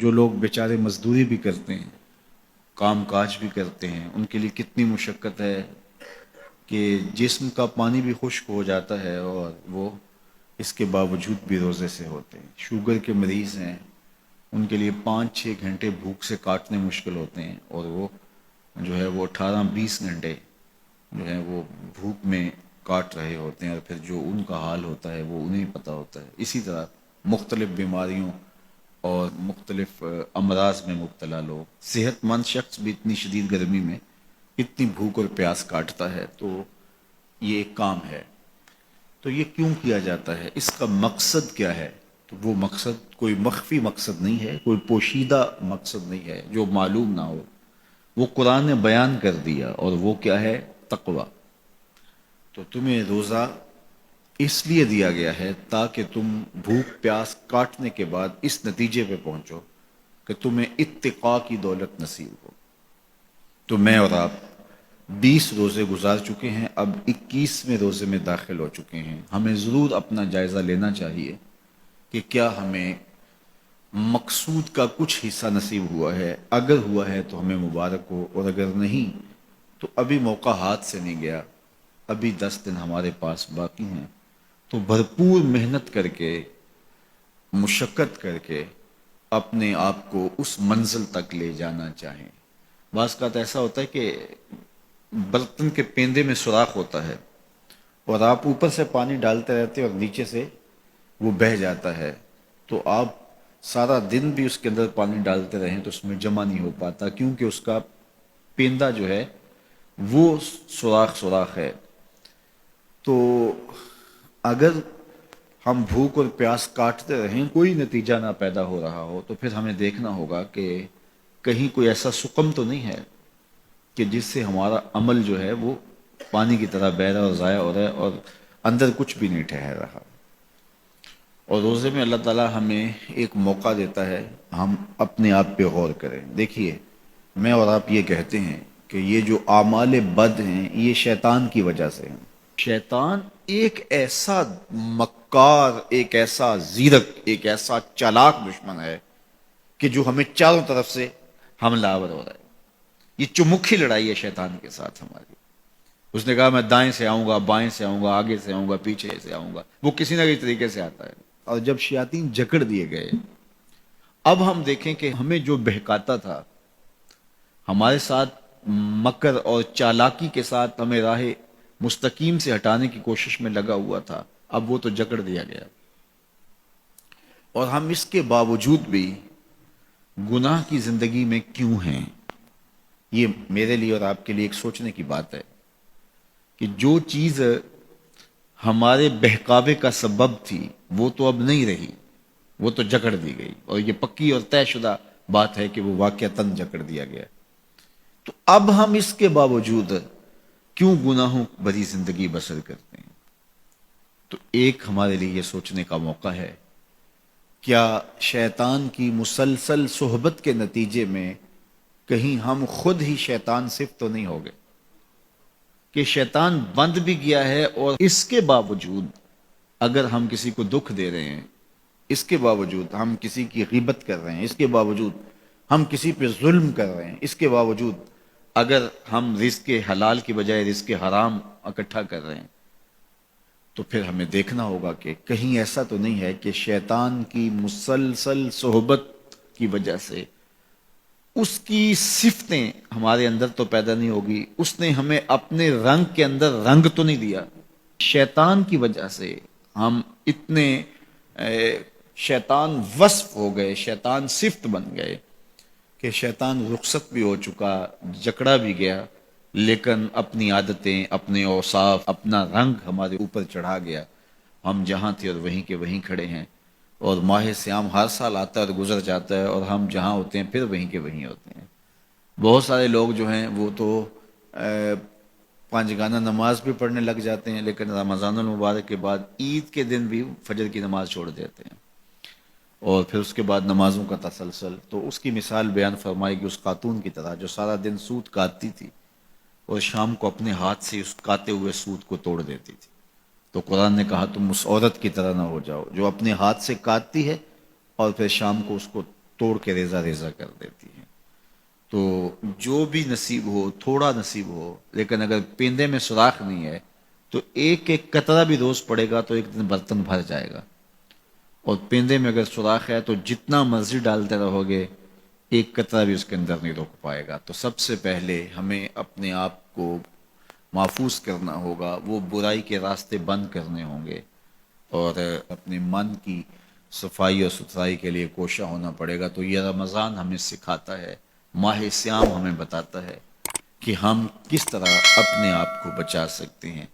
جو لوگ بیچارے مزدوری بھی کرتے ہیں، کام کاج بھی کرتے ہیں، ان کے لیے کتنی مشقت ہے کہ جسم کا پانی بھی خشک ہو جاتا ہے اور وہ اس کے باوجود بھی روزے سے ہوتے ہیں۔ شوگر کے مریض ہیں، ان کے لیے 5-6 گھنٹے بھوک سے کاٹنے مشکل ہوتے ہیں، اور وہ جو ہے وہ 18-20 گھنٹے جو ہے وہ بھوک میں کاٹ رہے ہوتے ہیں، اور پھر جو ان کا حال ہوتا ہے وہ انہیں پتہ ہوتا ہے۔ اسی طرح مختلف بیماریوں اور مختلف امراض میں مبتلا لوگ، صحت مند شخص بھی اتنی شدید گرمی میں اتنی بھوک اور پیاس کاٹتا ہے، تو یہ ایک کام ہے۔ تو یہ کیوں کیا جاتا ہے، اس کا مقصد کیا ہے؟ تو وہ مقصد کوئی مخفی مقصد نہیں ہے، کوئی پوشیدہ مقصد نہیں ہے جو معلوم نہ ہو، وہ قرآن نے بیان کر دیا، اور وہ کیا ہے؟ تقوی۔ تو تمہیں روزہ اس لیے دیا گیا ہے تاکہ تم بھوک پیاس کاٹنے کے بعد اس نتیجے پہ پہنچو کہ تمہیں اتقاء کی دولت نصیب ہو۔ تو میں اور آپ 20 روزے گزار چکے ہیں، اب 21ویں روزے میں داخل ہو چکے ہیں۔ ہمیں ضرور اپنا جائزہ لینا چاہیے کہ کیا ہمیں مقصود کا کچھ حصہ نصیب ہوا ہے۔ اگر ہوا ہے تو ہمیں مبارک ہو، اور اگر نہیں تو ابھی موقع ہاتھ سے نہیں گیا، ابھی 10 دن ہمارے پاس باقی ہیں۔ تو بھرپور محنت کر کے، مشقت کر کے اپنے آپ کو اس منزل تک لے جانا چاہیں۔ بعض اوقات ایسا ہوتا ہے کہ برتن کے پیندے میں سوراخ ہوتا ہے، اور آپ اوپر سے پانی ڈالتے رہتے اور نیچے سے وہ بہہ جاتا ہے، تو آپ سارا دن بھی اس کے اندر پانی ڈالتے رہیں تو اس میں جمع نہیں ہو پاتا، کیونکہ اس کا پیندہ جو ہے وہ سوراخ ہے۔ تو اگر ہم بھوک اور پیاس کاٹتے رہیں، کوئی نتیجہ نہ پیدا ہو رہا ہو، تو پھر ہمیں دیکھنا ہوگا کہ کہیں کوئی ایسا سقم تو نہیں ہے کہ جس سے ہمارا عمل جو ہے وہ پانی کی طرح بہہ رہا اور ضائع ہو رہا ہے، اور اندر کچھ بھی نہیں ٹھہر رہا۔ اور روزے میں اللہ تعالیٰ ہمیں ایک موقع دیتا ہے ہم اپنے آپ پہ غور کریں۔ دیکھیے، میں اور آپ یہ کہتے ہیں کہ یہ جو اعمال بد ہیں یہ شیطان کی وجہ سے ہیں۔ شیطان ایک ایسا مکار، ایک ایسا زیرک، ایک ایسا چالاک دشمن ہے کہ جو ہمیں چاروں طرف سے حملہ آور ہو رہا ہے۔ یہ چمکھی لڑائی ہے شیطان کے ساتھ ہماری۔ اس نے کہا میں دائیں سے آؤں گا، بائیں سے آؤں گا، آگے سے آؤں گا، پیچھے سے آؤں گا، وہ کسی نہ کسی طریقے سے آتا ہے۔ اور جب شیاطین جکڑ دیے گئے، اب ہم دیکھیں کہ ہمیں جو بہکاتا تھا، ہمارے ساتھ مکر اور چالاکی کے ساتھ ہمیں راہ مستقیم سے ہٹانے کی کوشش میں لگا ہوا تھا، اب وہ تو جکڑ دیا گیا، اور ہم اس کے باوجود بھی گناہ کی زندگی میں کیوں ہیں؟ یہ میرے لیے اور آپ کے لیے ایک سوچنے کی بات ہے کہ جو چیز ہمارے بہکاوے کا سبب تھی وہ تو اب نہیں رہی، وہ تو جکڑ دی گئی، اور یہ پکی اور طے شدہ بات ہے کہ وہ واقعتاً جکڑ دیا گیا۔ تو اب ہم اس کے باوجود کیوں گناہوں بھری زندگی بسر کرتے ہیں؟ تو ایک ہمارے لیے یہ سوچنے کا موقع ہے، کیا شیطان کی مسلسل صحبت کے نتیجے میں کہیں ہم خود ہی شیطان صرف تو نہیں ہو گئے کہ شیطان بند بھی گیا ہے، اور اس کے باوجود اگر ہم کسی کو دکھ دے رہے ہیں، اس کے باوجود ہم کسی کی غیبت کر رہے ہیں، اس کے باوجود ہم کسی پہ ظلم کر رہے ہیں، اس کے باوجود اگر ہم رزق حلال کی بجائے رزق حرام اکٹھا کر رہے ہیں، تو پھر ہمیں دیکھنا ہوگا کہ کہیں ایسا تو نہیں ہے کہ شیطان کی مسلسل صحبت کی وجہ سے اس کی صفتیں ہمارے اندر تو پیدا نہیں ہوگی، اس نے ہمیں اپنے رنگ کے اندر رنگ تو نہیں دیا۔ شیطان کی وجہ سے ہم اتنے شیطان وصف ہو گئے، شیطان صفت بن گئے کہ شیطان رخصت بھی ہو چکا، جکڑا بھی گیا، لیکن اپنی عادتیں، اپنے اوصاف، اپنا رنگ ہمارے اوپر چڑھا گیا۔ ہم جہاں تھے اور وہیں کے وہیں کھڑے ہیں، اور ماہ سیام ہر سال آتا ہے اور گزر جاتا ہے، اور ہم جہاں ہوتے ہیں پھر وہیں کے وہیں ہوتے ہیں۔ بہت سارے لوگ جو ہیں وہ تو پانچ گانہ نماز بھی پڑھنے لگ جاتے ہیں، لیکن رمضان المبارک کے بعد عید کے دن بھی فجر کی نماز چھوڑ دیتے ہیں، اور پھر اس کے بعد نمازوں کا تسلسل۔ تو اس کی مثال بیان فرمائی کہ اس خاتون کی طرح جو سارا دن سوت کاٹتی تھی اور شام کو اپنے ہاتھ سے اس کاتے ہوئے سوت کو توڑ دیتی تھی۔ تو قرآن نے کہا تم اس عورت کی طرح نہ ہو جاؤ جو اپنے ہاتھ سے کاٹتی ہے اور پھر شام کو اس کو توڑ کے ریزہ ریزہ کر دیتی ہے. تو جو بھی نصیب ہو، تھوڑا نصیب ہو، لیکن اگر پیندے میں سوراخ نہیں ہے تو ایک ایک قطرہ بھی روز پڑے گا تو ایک دن برتن بھر جائے گا. اور پیندے میں اگر سوراخ ہے تو جتنا مرضی ڈالتے رہو گے ایک قطرہ بھی اس کے اندر نہیں روک پائے گا. تو سب سے پہلے ہمیں اپنے آپ کو محفوظ کرنا ہوگا، وہ برائی کے راستے بند کرنے ہوں گے، اور اپنے من کی صفائی اور ستھرائی کے لیے کوشاں ہونا پڑے گا. تو یہ رمضان ہمیں سکھاتا ہے، ماہ سیام ہمیں بتاتا ہے کہ ہم کس طرح اپنے آپ کو بچا سکتے ہیں.